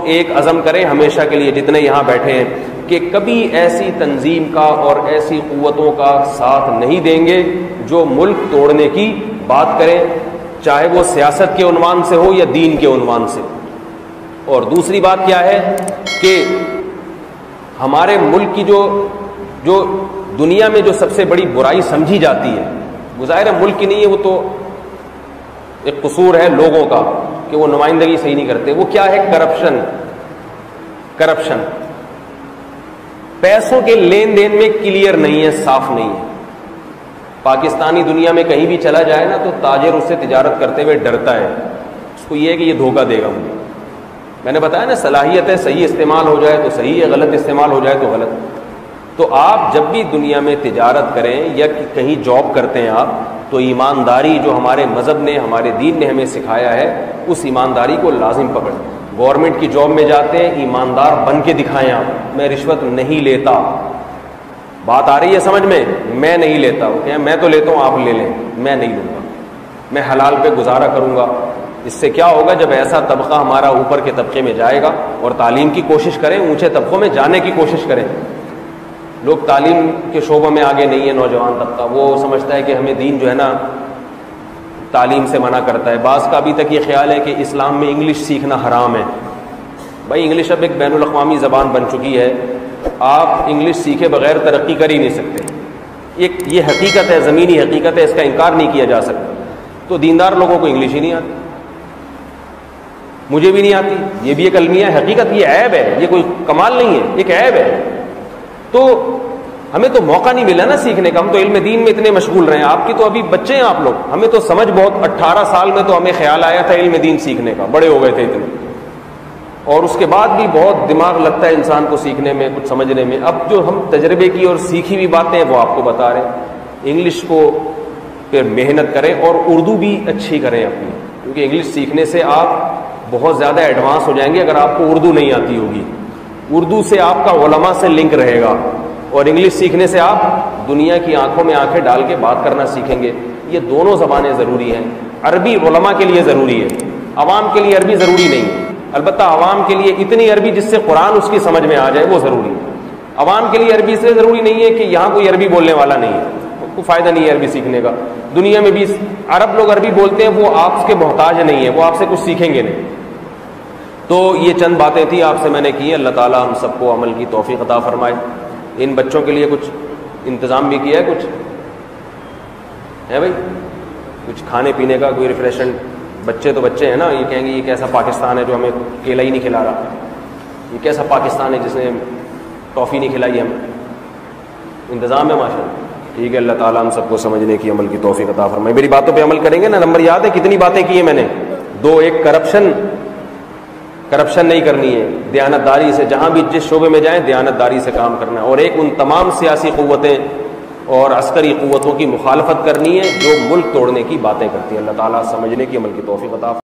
ایک عزم کریں ہمیشہ کے لیے جتنے یہاں بیٹھے ہیں کہ کبھی ایسی تنظیم کا اور ایسی قوتوں کا ساتھ نہیں دیں گے جو ملک توڑنے کی بات کریں، چاہے وہ سیاست کے عنوان سے ہو یا دین کے عنوان سے۔ اور دوسری بات کیا ہے کہ ہمارے ملک کی جو دنیا میں جو سب سے بڑی برائی سمجھی جاتی ہے، ظاہر ہے ملک کی نہیں ہے، وہ تو ایک قصور ہے لوگوں کا کہ وہ نمائندگی صحیح نہیں کرتے، وہ کیا ہے؟ کرپشن، پیسوں کے لین دین میں کلیئر نہیں ہے، صاف نہیں ہے۔ پاکستانی دنیا میں کہیں بھی چلا جائے نا تو تاجر اس سے تجارت کرتے ہوئے ڈرتا ہے، اس کو یہ ہے کہ یہ دھوکہ دے گا مجھے۔ میں نے بتایا نا، صلاحیت ہے، صحیح استعمال ہو جائے تو صحیح ہے، غلط استعمال ہو جائے تو غلط۔ تو آپ جب بھی دنیا میں تجارت کریں یا کہیں جاب کرتے ہیں آپ، تو ایمانداری جو ہمارے مذہب نے، ہمارے دین نے ہمیں سکھایا ہے، اس ایمانداری کو لازم پکڑیں۔ گورنمنٹ کی جاب میں جاتے ہیں، ایماندار بن کے دکھائیں آپ، میں رشوت نہیں لیتا۔ بات آ رہی ہے سمجھ میں؟ میں نہیں لیتا، کہ میں تو لیتا ہوں، آپ لے لیں، میں نہیں لوں گا، میں حلال پہ گزارا کروں گا۔ اس سے کیا ہوگا؟ جب ایسا طبقہ ہمارا اوپر کے طبقے میں جائے گا، اور تعلیم کی کوشش کریں، اونچے طبقوں میں جانے کی کوشش کریں۔ لوگ تعلیم کے شعبوں میں آگے نہیں ہے، نوجوان طبقہ وہ سمجھتا ہے کہ ہمیں دین جو ہے نا تعلیم سے منع کرتا ہے۔ بعض کا ابھی تک یہ خیال ہے کہ اسلام میں انگلش سیکھنا حرام ہے۔ بھائی انگلش اب ایک بین الاقوامی زبان بن چکی ہے، آپ انگلش سیکھے بغیر ترقی کر ہی نہیں سکتے، یہ حقیقت ہے، زمینی حقیقت ہے، اس کا انکار نہیں کیا جا سکتا۔ تو دیندار لوگوں کو انگلش ہی نہیں آتی، مجھے بھی نہیں آتی، یہ بھی ایک المیہ حقیقت، یہ عیب ہے، یہ کوئی کمال نہیں ہے، ایک عیب ہے۔ تو ہمیں تو موقع نہیں ملا نا سیکھنے کا، ہم تو علم دین میں اتنے مشغول رہے ہیں، آپ کی تو ابھی بچے ہیں آپ لوگ، ہمیں تو سمجھ بہت 18 سال میں تو ہمیں خیال آیا تھا علم دین سیکھنے کا، بڑے ہو گئے تھے اتنے، اور اس کے بعد بھی بہت دماغ لگتا ہے انسان کو سیکھنے میں، کچھ سمجھنے میں۔ اب جو ہم تجربے کی اور سیکھی ہوئی باتیں ہیں وہ آپ کو بتا رہے ہیں۔ انگلش کو پھر محنت کریں اور اردو بھی اچھی کریں اپنی، کیونکہ انگلش سیکھنے سے آپ بہت زیادہ ایڈوانس ہو جائیں گے اگر آپ کو اردو نہیں آتی ہوگی۔ اردو سے آپ کا علماء سے لنک رہے گا، اور انگلش سیکھنے سے آپ دنیا کی آنکھوں میں آنکھیں ڈال کے بات کرنا سیکھیں گے۔ یہ دونوں زبانیں ضروری ہیں۔ عربی علماء کے لیے ضروری ہے، عوام کے لیے عربی ضروری نہیں، البتہ عوام کے لیے اتنی عربی جس سے قرآن اس کی سمجھ میں آ جائے وہ ضروری ہے۔ عوام کے لیے عربی اس لیے ضروری نہیں ہے کہ یہاں کوئی عربی بولنے والا نہیں ہے، کوئی فائدہ نہیں ہے عربی سیکھنے کا۔ دنیا میں بھی عرب لوگ عربی بولتے ہیں، وہ آپ کے محتاج نہیں ہے، وہ آپ سے کچھ سیکھیں گے نہیں۔ تو یہ چند باتیں تھیں آپ سے میں نے کی، اللہ تعالیٰ ہم سب کو عمل کی توفیق عطا فرمائے۔ ان بچوں کے لیے کچھ انتظام بھی کیا ہے، کچھ ہے بھائی، کچھ کھانے پینے کا، کوئی ریفریشمنٹ؟ بچے تو بچے ہیں نا، یہ کہیں گے یہ کیسا پاکستان ہے جو ہمیں کیلا ہی نہیں کھلا رہا، یہ کیسا پاکستان ہے جس نے ٹافی نہیں کھلائی ہمیں۔ انتظام ہے ماشاء اللہ، ٹھیک ہے، اللہ تعالیٰ ہم سب کو سمجھنے کی عمل کی توفیق عطا فرمائے۔ میری باتوں پہ عمل کریں گے نا؟ نمبر یاد ہے کتنی باتیں کی ہیں میں نے؟ 2، ایک کرپشن نہیں کرنی ہے، دیانتداری سے جہاں بھی جس شعبے میں جائیں دیانتداری سے کام کرنا ہے، اور ایک ان تمام سیاسی قوتیں اور عسکری قوتوں کی مخالفت کرنی ہے جو ملک توڑنے کی باتیں کرتی ہیں۔ اللہ تعالیٰ سمجھنے کی عمل کی توفیق عطا